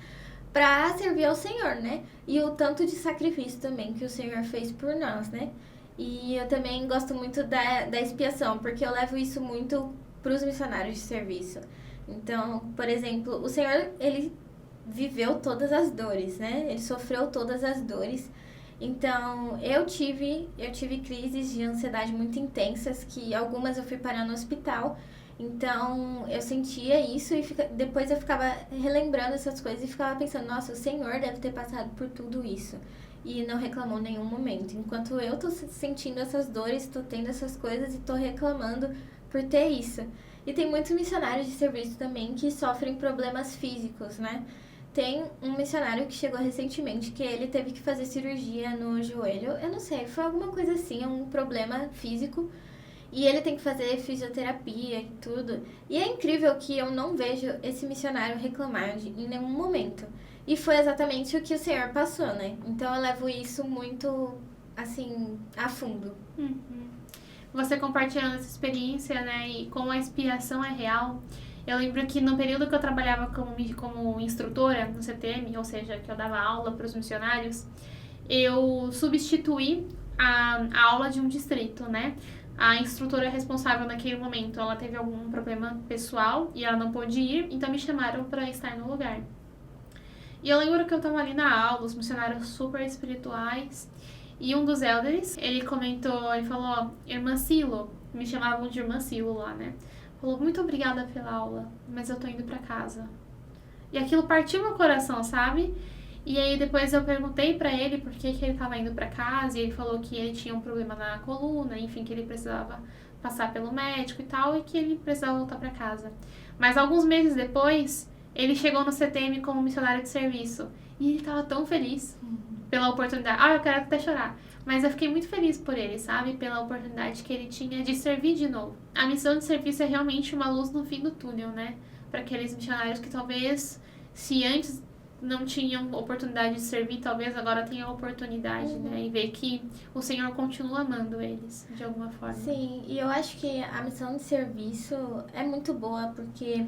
para servir ao Senhor, né? E o tanto de sacrifício também que o Senhor fez por nós, né? E eu também gosto muito da expiação, porque eu levo isso muito para os missionários de serviço. Então, por exemplo, o Senhor, ele viveu todas as dores, né? Ele sofreu todas as dores. Então, eu tive crises de ansiedade muito intensas, que algumas eu fui parar no hospital. Então, eu sentia isso e depois eu ficava relembrando essas coisas e ficava pensando, nossa, o Senhor deve ter passado por tudo isso. E não reclamou em nenhum momento. Enquanto eu tô sentindo essas dores, tô tendo essas coisas e tô reclamando por ter isso. E tem muitos missionários de serviço também que sofrem problemas físicos, né? Tem um missionário que chegou recentemente que ele teve que fazer cirurgia no joelho. Eu não sei, foi alguma coisa assim, um problema físico. E ele tem que fazer fisioterapia e tudo. E é incrível que eu não vejo esse missionário reclamar em nenhum momento. E foi exatamente o que o Senhor passou, né? Então eu levo isso muito, assim, a fundo. Uhum. Você compartilhando essa experiência, né? E como a expiação é real. Eu lembro que no período que eu trabalhava como instrutora no CTM, ou seja, que eu dava aula para os missionários, eu substituí a aula de um distrito, né? A instrutora responsável naquele momento, ela teve algum problema pessoal e ela não pôde ir, então me chamaram para estar no lugar. E eu lembro que eu tava ali na aula, os missionários super espirituais, e um dos elders, ele comentou, ele falou, Irmã Silo, me chamavam de Irmã Silo lá, né? Falou, muito obrigada pela aula, mas eu tô indo pra casa. E aquilo partiu meu coração, sabe? E aí depois eu perguntei pra ele por que ele tava indo pra casa, e ele falou que ele tinha um problema na coluna, enfim, que ele precisava passar pelo médico e tal, e que ele precisava voltar pra casa. Mas alguns meses depois, ele chegou no CTM como missionário de serviço, e ele tava tão feliz pela oportunidade. Ah, eu quero até chorar. Mas eu fiquei muito feliz por ele, sabe? Pela oportunidade que ele tinha de servir de novo. A missão de serviço é realmente uma luz no fim do túnel, né? Para aqueles missionários que talvez, se antes não tinham oportunidade de servir, talvez agora tenham a oportunidade, né? E ver que o Senhor continua amando eles, de alguma forma. Sim, e eu acho que a missão de serviço é muito boa, porque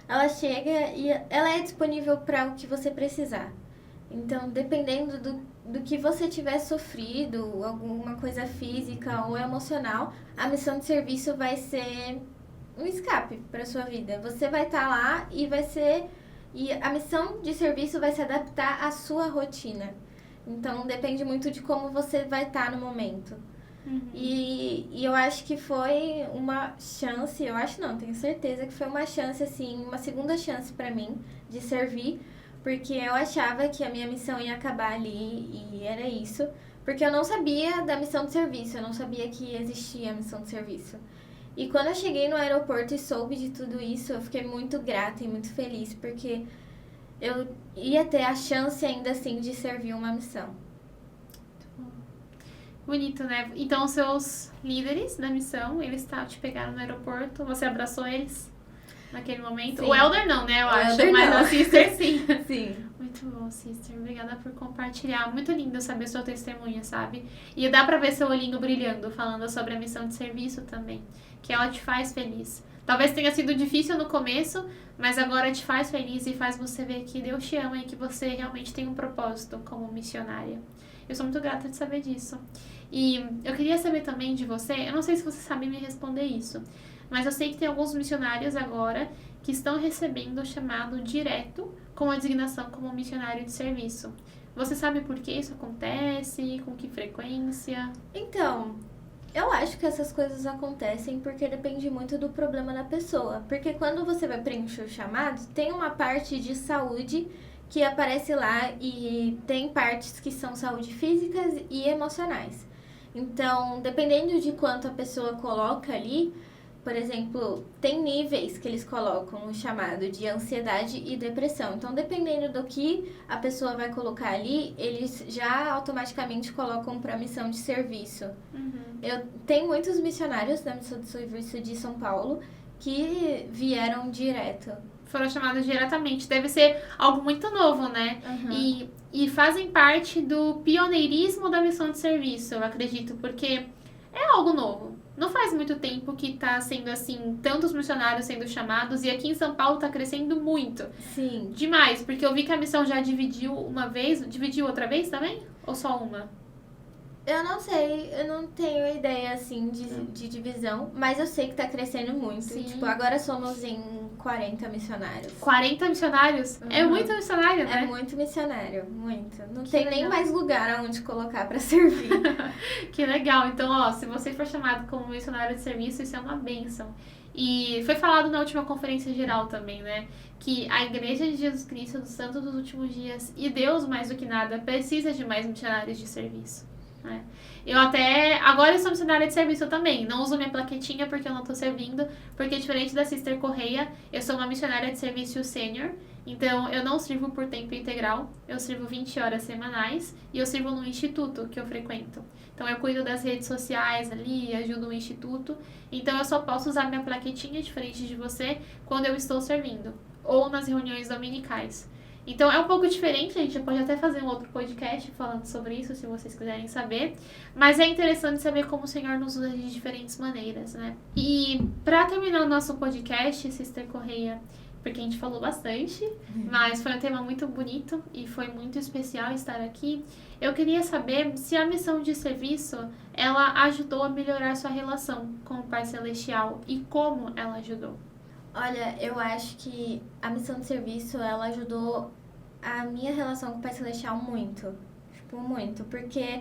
ela chega e ela é disponível para o que você precisar. Então, dependendo do que você tiver sofrido, alguma coisa física ou emocional, a missão de serviço vai ser um escape para sua vida. Você vai estar lá e a missão de serviço vai se adaptar à sua rotina. Então, depende muito de como você vai estar no momento. Uhum. E eu acho que foi uma chance, eu acho não, tenho certeza que foi uma chance, assim, uma segunda chance para mim de servir, porque eu achava que a minha missão ia acabar ali e era isso, porque eu não sabia da missão de serviço, eu não sabia que existia a missão de serviço. E quando eu cheguei no aeroporto e soube de tudo isso, eu fiquei muito grata e muito feliz, porque eu ia ter a chance ainda assim de servir uma missão. Bonito, né? Então, os seus líderes da missão, eles te pegaram no aeroporto, você abraçou eles naquele momento? Sim. O Elder não, né? Eu acho, Elder mas não. a Sister sim. Sim. Muito bom, Sister. Obrigada por compartilhar. Muito lindo saber sua testemunha, sabe? E dá pra ver seu olhinho brilhando, falando sobre a missão de serviço também, que ela te faz feliz. Talvez tenha sido difícil no começo, mas agora te faz feliz e faz você ver que Deus te ama e que você realmente tem um propósito como missionária. Eu sou muito grata de saber disso. E eu queria saber também de você, eu não sei se você sabe me responder isso, mas eu sei que tem alguns missionários agora que estão recebendo o chamado direto com a designação como missionário de serviço. Você sabe por que isso acontece? Com que frequência? Então, eu acho que essas coisas acontecem porque depende muito do problema da pessoa. Porque quando você vai preencher o chamado, tem uma parte de saúde que aparece lá e tem partes que são saúde físicas e emocionais. Então, dependendo de quanto a pessoa coloca ali, por exemplo, tem níveis que eles colocam no chamado de ansiedade e depressão. Então, dependendo do que a pessoa vai colocar ali, eles já automaticamente colocam para missão de serviço. Eu tenho muitos missionários da missão de serviço de São Paulo que vieram direto. Foram chamados diretamente. Deve ser algo muito novo, né? Uhum. E fazem parte do pioneirismo da missão de serviço, eu acredito, porque é algo novo. Não faz muito tempo que tá sendo assim, tantos missionários sendo chamados, e aqui em São Paulo tá crescendo muito. Sim. Demais, porque eu vi que a missão já dividiu uma vez, dividiu outra vez também? Ou só uma? Eu não sei, eu não tenho ideia, assim, de divisão, mas eu sei que tá crescendo muito. Sim. Tipo, agora somos em 40 missionários. 40 missionários? É muito missionário, né? É muito missionário, muito. Não Que tem legal. nem mais lugar aonde colocar pra servir. Que legal. Então, ó, se você for chamado como missionário de serviço, isso é uma bênção. E foi falado na última conferência geral também, né? Que a Igreja de Jesus Cristo dos Santos dos Últimos Dias e Deus, mais do que nada, precisa de mais missionários de serviço. Né? Eu até... Agora eu sou missionária de serviço também. Não uso minha plaquetinha porque eu não tô servindo. Porque diferente da Sister Correia, eu sou uma missionária de serviço sênior. Então, eu não sirvo por tempo integral. Eu sirvo 20 horas semanais. E eu sirvo no instituto que eu frequento. Então, eu cuido das redes sociais ali, ajudo o instituto. Então, eu só posso usar minha plaquetinha, diferente de você, quando eu estou servindo. Ou nas reuniões dominicais. Então, é um pouco diferente, a gente pode até fazer um outro podcast falando sobre isso, se vocês quiserem saber. Mas é interessante saber como o Senhor nos usa de diferentes maneiras, né? E para terminar o nosso podcast, Sister Correia, porque a gente falou bastante, mas foi um tema muito bonito e foi muito especial estar aqui. Eu queria saber se a missão de serviço, ela ajudou a melhorar sua relação com o Pai Celestial e como ela ajudou. Olha, eu acho que a missão de serviço, ela ajudou a minha relação com o Pai Celestial muito. Tipo, muito. Porque,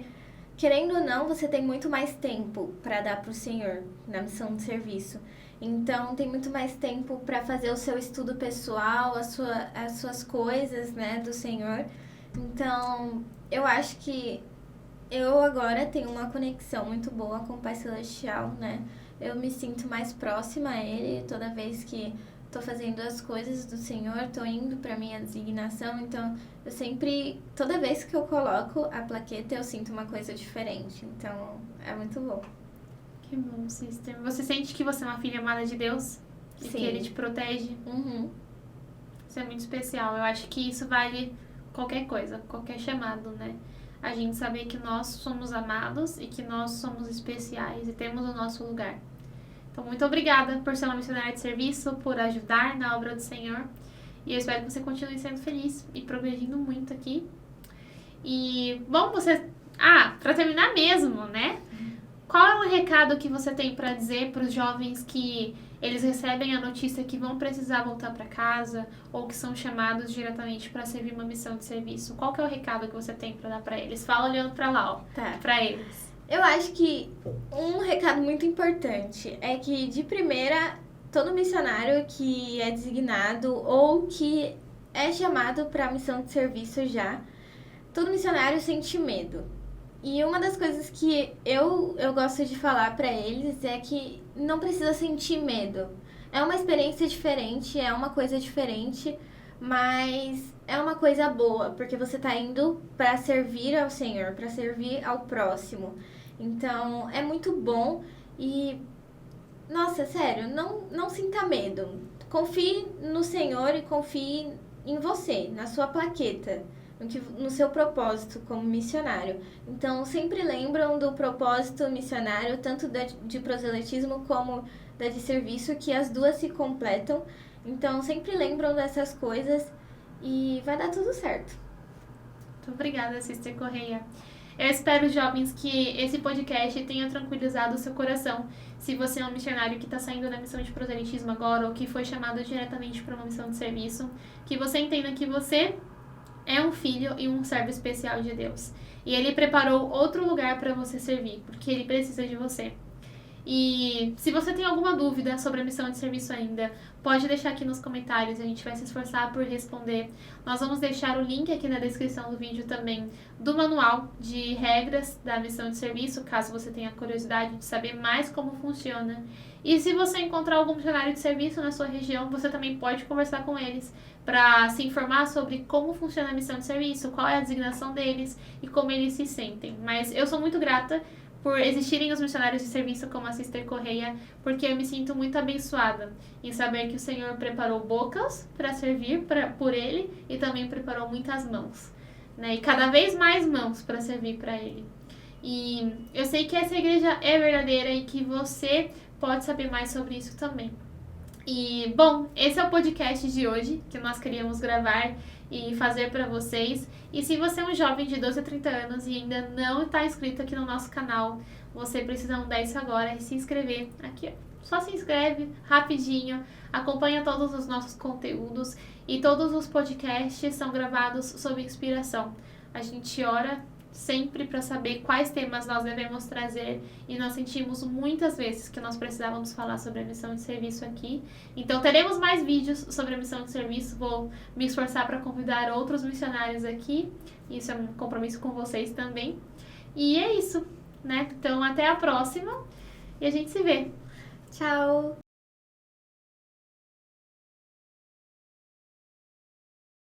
querendo ou não, você tem muito mais tempo para dar pro Senhor na missão de serviço. Então, tem muito mais tempo para fazer o seu estudo pessoal, as suas coisas, né, do Senhor. Então, eu acho que eu agora tenho uma conexão muito boa com o Pai Celestial, né? Eu me sinto mais próxima a Ele toda vez que tô fazendo as coisas do Senhor, tô indo pra minha designação, então eu sempre, toda vez que eu coloco a plaqueta, eu sinto uma coisa diferente, então é muito bom. Que bom, Sister. Você sente que você é uma filha amada de Deus? E Sim. que Ele te protege? Uhum. Isso é muito especial. Eu acho que isso vale qualquer coisa, qualquer chamado, né? A gente saber que nós somos amados e que nós somos especiais e temos o nosso lugar. Então, muito obrigada por ser uma missionária de serviço, por ajudar na obra do Senhor. E eu espero que você continue sendo feliz e progredindo muito aqui. E, bom, você... para terminar mesmo, né? Qual é o recado que você tem para dizer para os jovens que eles recebem a notícia que vão precisar voltar para casa ou que são chamados diretamente para servir uma missão de serviço? Qual que é o recado que você tem para dar para eles? Fala olhando para lá, ó, Tá. para eles. Eu acho que um recado muito importante é que, de primeira, todo missionário que é designado ou que é chamado para a missão de serviço já, todo missionário sente medo. E uma das coisas que eu gosto de falar para eles é que não precisa sentir medo. É uma experiência diferente, é uma coisa diferente, mas é uma coisa boa, porque você tá indo para servir ao Senhor, para servir ao próximo. Então, é muito bom e, nossa, sério, não sinta medo. Confie no Senhor e confie em você, na sua plaqueta, no seu propósito como missionário. Então, sempre lembram do propósito missionário, tanto de proselitismo como da de serviço, que as duas se completam. Então, sempre lembram dessas coisas e vai dar tudo certo. Muito obrigada, Sister Correia. Eu espero, jovens, que esse podcast tenha tranquilizado o seu coração. Se você é um missionário que está saindo da missão de proselitismo agora ou que foi chamado diretamente para uma missão de serviço, que você entenda que você é um filho e um servo especial de Deus. E Ele preparou outro lugar para você servir, porque Ele precisa de você. E se você tem alguma dúvida sobre a missão de serviço ainda, pode deixar aqui nos comentários, a gente vai se esforçar por responder. Nós vamos deixar o link aqui na descrição do vídeo também do manual de regras da missão de serviço, caso você tenha curiosidade de saber mais como funciona. E se você encontrar algum missionário de serviço na sua região, você também pode conversar com eles para se informar sobre como funciona a missão de serviço, qual é a designação deles e como eles se sentem. Mas eu sou muito grata por existirem os missionários de serviço como a Sister Correia, porque eu me sinto muito abençoada em saber que o Senhor preparou bocas para servir por Ele e também preparou muitas mãos, né? E cada vez mais mãos para servir para Ele. E eu sei que essa igreja é verdadeira e que você pode saber mais sobre isso também. E, bom, esse é o podcast de hoje que nós queríamos gravar e fazer para vocês. E se você é um jovem de 12 a 30 anos e ainda não está inscrito aqui no nosso canal, você precisa mudar isso agora e se inscrever aqui, ó. Só se inscreve rapidinho, acompanha todos os nossos conteúdos e todos os podcasts são gravados sob inspiração. A gente ora sempre para saber quais temas nós devemos trazer e nós sentimos muitas vezes que nós precisávamos falar sobre a missão de serviço aqui. Então teremos mais vídeos sobre a missão de serviço, vou me esforçar para convidar outros missionários aqui, isso é um compromisso com vocês também. E é isso, né? Então até a próxima e a gente se vê. Tchau!